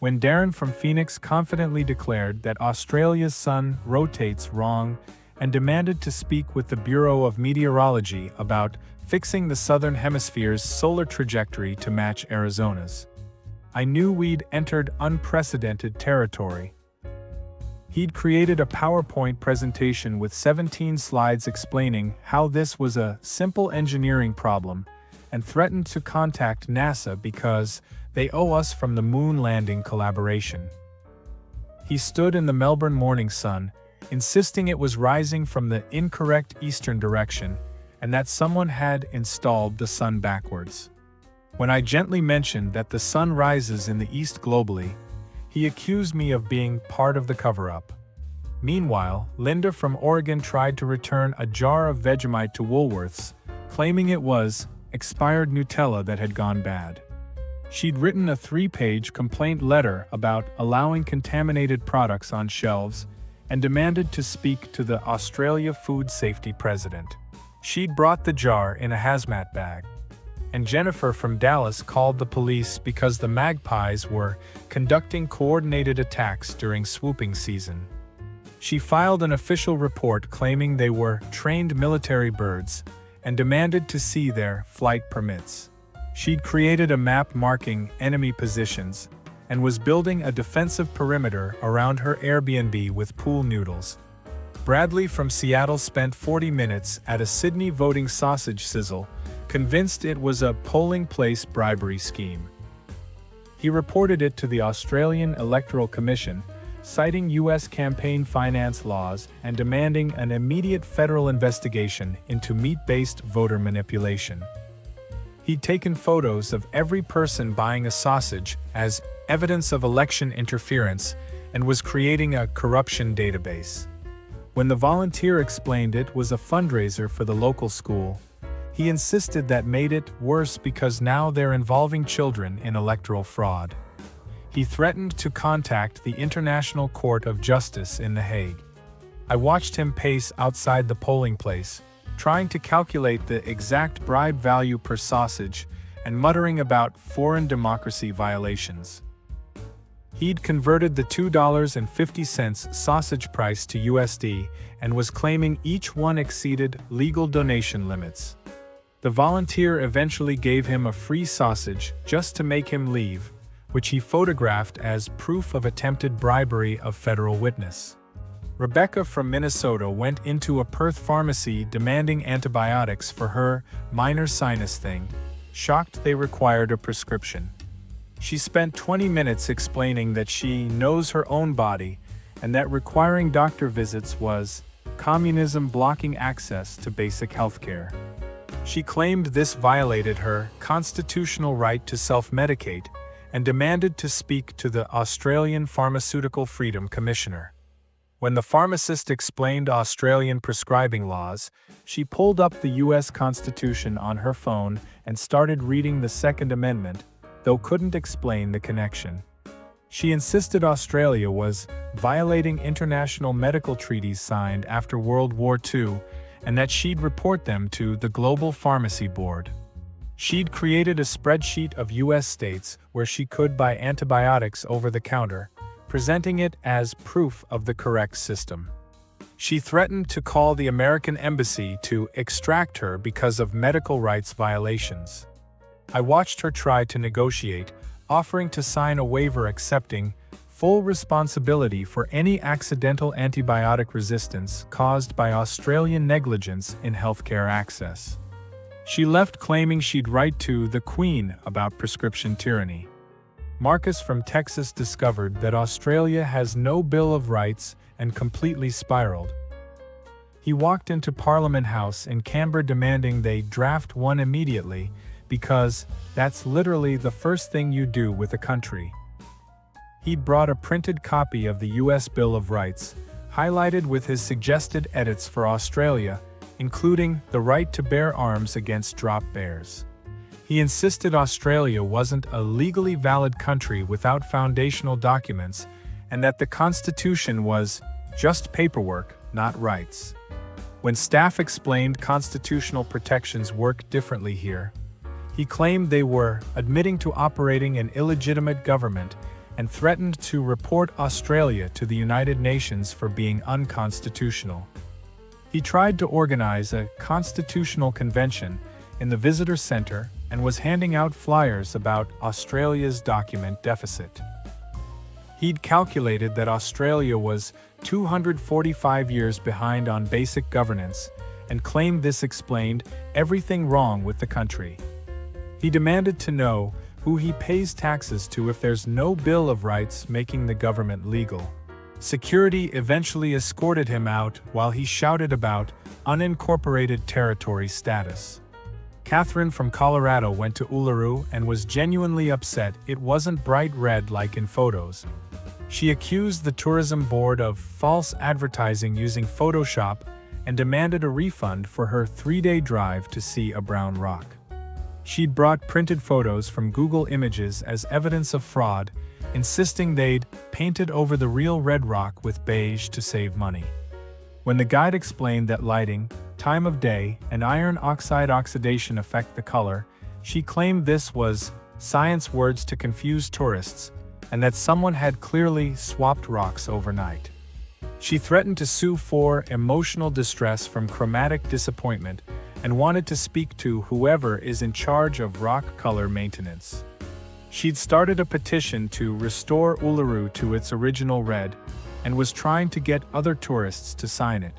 when Darren from Phoenix confidently declared that Australia's sun rotates wrong and demanded to speak with the Bureau of Meteorology about fixing the southern hemisphere's solar trajectory to match Arizona's. I knew we'd entered unprecedented territory. He'd created a PowerPoint presentation with 17 slides explaining how this was a simple engineering problem and threatened to contact NASA because they owe us from the moon landing collaboration. He stood in the Melbourne morning sun, insisting it was rising from the incorrect eastern direction and that someone had installed the sun backwards. When I gently mentioned that the sun rises in the east globally, he accused me of being part of the cover-up. Meanwhile, Linda from Oregon tried to return a jar of Vegemite to Woolworths, claiming it was expired Nutella that had gone bad. She'd written a 3-page complaint letter about allowing contaminated products on shelves and demanded to speak to the Australia Food Safety President. She'd brought the jar in a hazmat bag. And Jennifer from Dallas called the police because the magpies were conducting coordinated attacks during swooping season. She filed an official report claiming they were trained military birds and demanded to see their flight permits. She'd created a map marking enemy positions and was building a defensive perimeter around her Airbnb with pool noodles. Bradley from Seattle spent 40 minutes at a Sydney voting sausage sizzle, convinced it was a polling place bribery scheme. He reported it to the Australian Electoral Commission, citing U.S. campaign finance laws and demanding an immediate federal investigation into meat-based voter manipulation. He'd taken photos of every person buying a sausage as evidence of election interference and was creating a corruption database. When the volunteer explained it was a fundraiser for the local school, he insisted that made it worse because now they're involving children in electoral fraud. He threatened to contact the International Court of Justice in The Hague. I watched him pace outside the polling place, trying to calculate the exact bribe value per sausage and muttering about foreign democracy violations. He'd converted the $2.50 sausage price to USD and was claiming each one exceeded legal donation limits. The volunteer eventually gave him a free sausage just to make him leave, which he photographed as proof of attempted bribery of federal witness. Rebecca from Minnesota went into a Perth pharmacy demanding antibiotics for her minor sinus thing, shocked they required a prescription. She spent 20 minutes explaining that she knows her own body and that requiring doctor visits was communism blocking access to basic health care. She claimed this violated her constitutional right to self-medicate and demanded to speak to the Australian Pharmaceutical Freedom Commissioner. When the pharmacist explained Australian prescribing laws, she pulled up the U.S. Constitution on her phone and started reading the Second Amendment, though couldn't explain the connection. She insisted Australia was violating international medical treaties signed after World War II and that she'd report them to the Global Pharmacy Board. She'd created a spreadsheet of U.S. states where she could buy antibiotics over the counter, presenting it as proof of the correct system. She threatened to call the American embassy to extract her because of medical rights violations. I watched her try to negotiate, offering to sign a waiver accepting full responsibility for any accidental antibiotic resistance caused by Australian negligence in healthcare access. She left claiming she'd write to the Queen about prescription tyranny. Marcus from Texas discovered that Australia has no Bill of Rights and completely spiraled. He walked into Parliament House in Canberra demanding they draft one immediately because that's literally the first thing you do with a country. He'd brought a printed copy of the US Bill of Rights, highlighted with his suggested edits for Australia, including the right to bear arms against drop bears. He insisted Australia wasn't a legally valid country without foundational documents and that the Constitution was just paperwork, not rights. When staff explained constitutional protections work differently here, he claimed they were admitting to operating an illegitimate government and threatened to report Australia to the United Nations for being unconstitutional. He tried to organize a constitutional convention in the visitor center and was handing out flyers about Australia's document deficit. He'd calculated that Australia was 245 years behind on basic governance and claimed this explained everything wrong with the country. He demanded to know who he pays taxes to if there's no Bill of Rights making the government legal. Security eventually escorted him out while he shouted about unincorporated territory status. Catherine from Colorado went to Uluru and was genuinely upset it wasn't bright red like in photos. She accused the tourism board of false advertising using Photoshop and demanded a refund for her 3-day drive to see a brown rock. She'd brought printed photos from Google Images as evidence of fraud, insisting they'd painted over the real red rock with beige to save money. When the guide explained that lighting, time of day, and iron oxide oxidation affect the color, she claimed this was science words to confuse tourists, and that someone had clearly swapped rocks overnight. She threatened to sue for emotional distress from chromatic disappointment and wanted to speak to whoever is in charge of rock color maintenance. She'd started a petition to restore Uluru to its original red and was trying to get other tourists to sign it.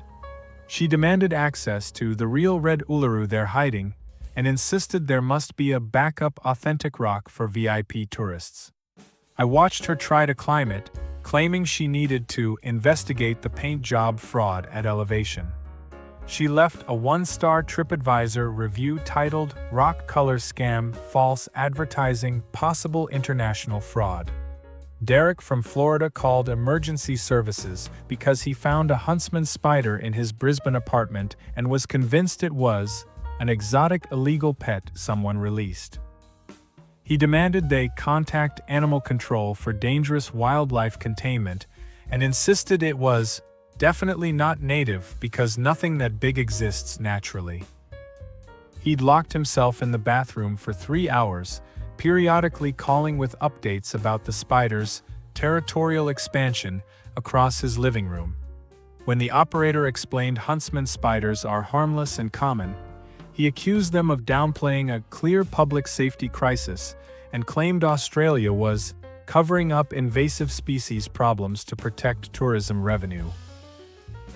She demanded access to the real red Uluru they're hiding and insisted there must be a backup authentic rock for VIP tourists. I watched her try to climb it, claiming she needed to investigate the paint job fraud at elevation. She left a 1-star TripAdvisor review titled "Rock Color Scam, False Advertising, Possible International Fraud." Derek from Florida called emergency services because he found a huntsman spider in his Brisbane apartment and was convinced it was an exotic illegal pet someone released. He demanded they contact animal control for dangerous wildlife containment and insisted it was definitely not native because nothing that big exists naturally. He'd locked himself in the bathroom for 3 hours, periodically calling with updates about the spider's territorial expansion across his living room. When the operator explained huntsman spiders are harmless and common, he accused them of downplaying a clear public safety crisis and claimed Australia was covering up invasive species problems to protect tourism revenue.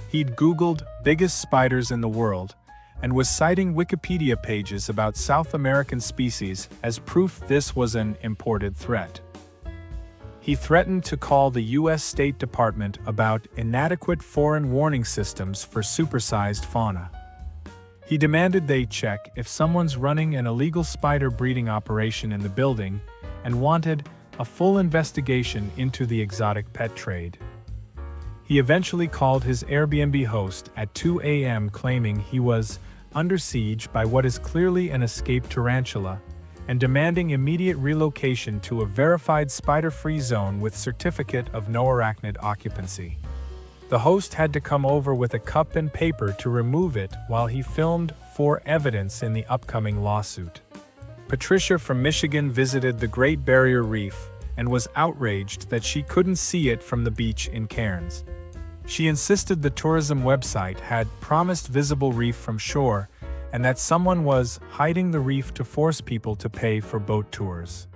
He'd Googled biggest spiders in the world and was citing Wikipedia pages about South American species as proof this was an imported threat. He threatened to call the U.S. State Department about inadequate foreign warning systems for supersized fauna. He demanded they check if someone's running an illegal spider breeding operation in the building and wanted a full investigation into the exotic pet trade. He eventually called his Airbnb host at 2 a.m. claiming he was under siege by what is clearly an escaped tarantula and demanding immediate relocation to a verified spider-free zone with certificate of no arachnid occupancy. The host had to come over with a cup and paper to remove it while he filmed for evidence in the upcoming lawsuit. Patricia from Michigan visited the Great Barrier Reef and was outraged that she couldn't see it from the beach in Cairns. She insisted the tourism website had promised visible reef from shore and that someone was hiding the reef to force people to pay for boat tours.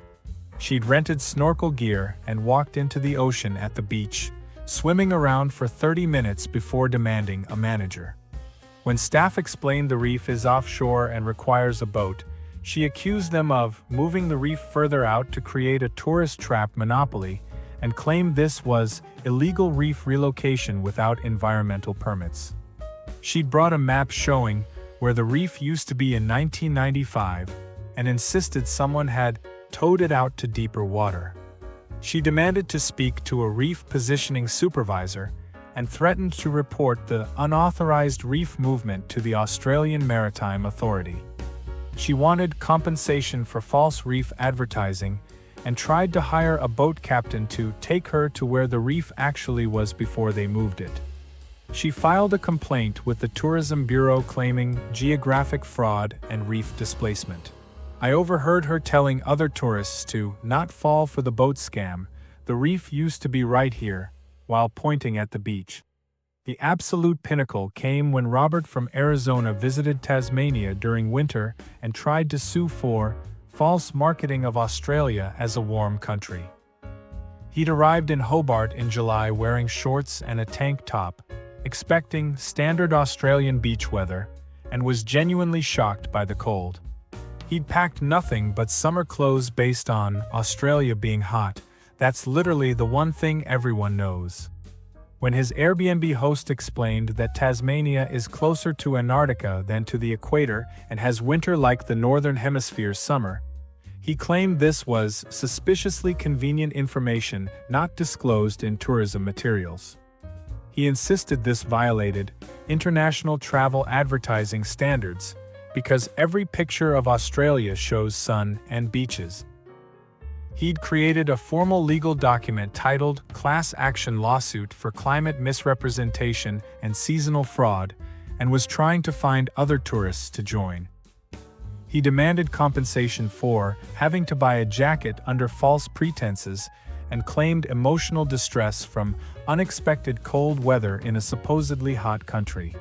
She'd rented snorkel gear and walked into the ocean at the beach, swimming around for 30 minutes before demanding a manager. When staff explained the reef is offshore and requires a boat, she accused them of moving the reef further out to create a tourist trap monopoly and claimed this was illegal reef relocation without environmental permits. She'd brought a map showing where the reef used to be in 1995 and insisted someone had towed it out to deeper water. She demanded to speak to a reef positioning supervisor and threatened to report the unauthorized reef movement to the Australian Maritime Authority. She wanted compensation for false reef advertising and tried to hire a boat captain to take her to where the reef actually was before they moved it. She filed a complaint with the Tourism Bureau claiming geographic fraud and reef displacement. I overheard her telling other tourists to not fall for the boat scam, "The reef used to be right here," while pointing at the beach. The absolute pinnacle came when Robert from Arizona visited Tasmania during winter and tried to sue for false marketing of Australia as a warm country. He'd arrived in Hobart in July wearing shorts and a tank top, expecting standard Australian beach weather, and was genuinely shocked by the cold. He'd packed nothing but summer clothes based on Australia being hot. That's literally the one thing everyone knows. When his Airbnb host explained that Tasmania is closer to Antarctica than to the equator and has winter like the Northern Hemisphere's summer, he claimed this was suspiciously convenient information not disclosed in tourism materials. He insisted this violated international travel advertising standards because every picture of Australia shows sun and beaches. He'd created a formal legal document titled Class Action Lawsuit for Climate Misrepresentation and Seasonal Fraud and was trying to find other tourists to join. He demanded compensation for having to buy a jacket under false pretenses and claimed emotional distress from unexpected cold weather in a supposedly hot country.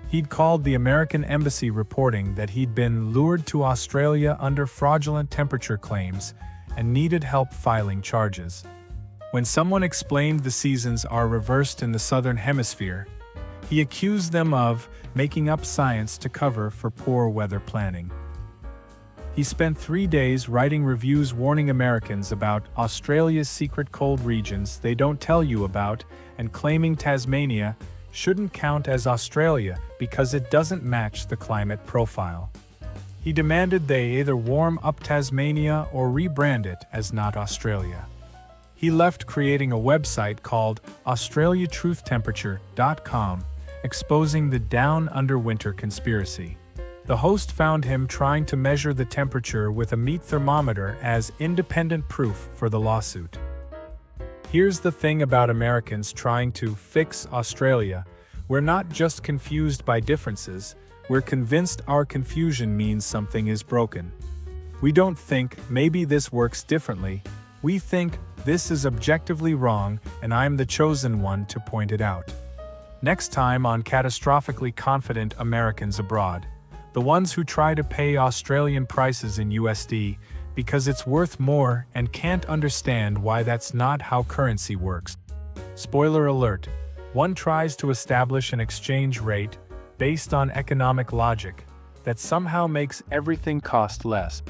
He'd called the American embassy reporting that he'd been lured to Australia under fraudulent temperature claims and needed help filing charges. When someone explained the seasons are reversed in the Southern Hemisphere, he accused them of making up science to cover for poor weather planning. He spent 3 days writing reviews warning Americans about Australia's secret cold regions they don't tell you about and claiming Tasmania shouldn't count as Australia because it doesn't match the climate profile. He demanded they either warm up Tasmania or rebrand it as not Australia. He left creating a website called AustraliaTruthTemperature.com, exposing the Down Under Winter conspiracy. The host found him trying to measure the temperature with a meat thermometer as independent proof for the lawsuit. Here's the thing about Americans trying to fix Australia: we're not just confused by differences, we're convinced our confusion means something is broken. We don't think maybe this works differently, we think this is objectively wrong and I'm the chosen one to point it out. Next time on Catastrophically Confident Americans Abroad, the ones who try to pay Australian prices in USD because it's worth more and can't understand why that's not how currency works. Spoiler alert, one tries to establish an exchange rate based on economic logic that somehow makes everything cost less.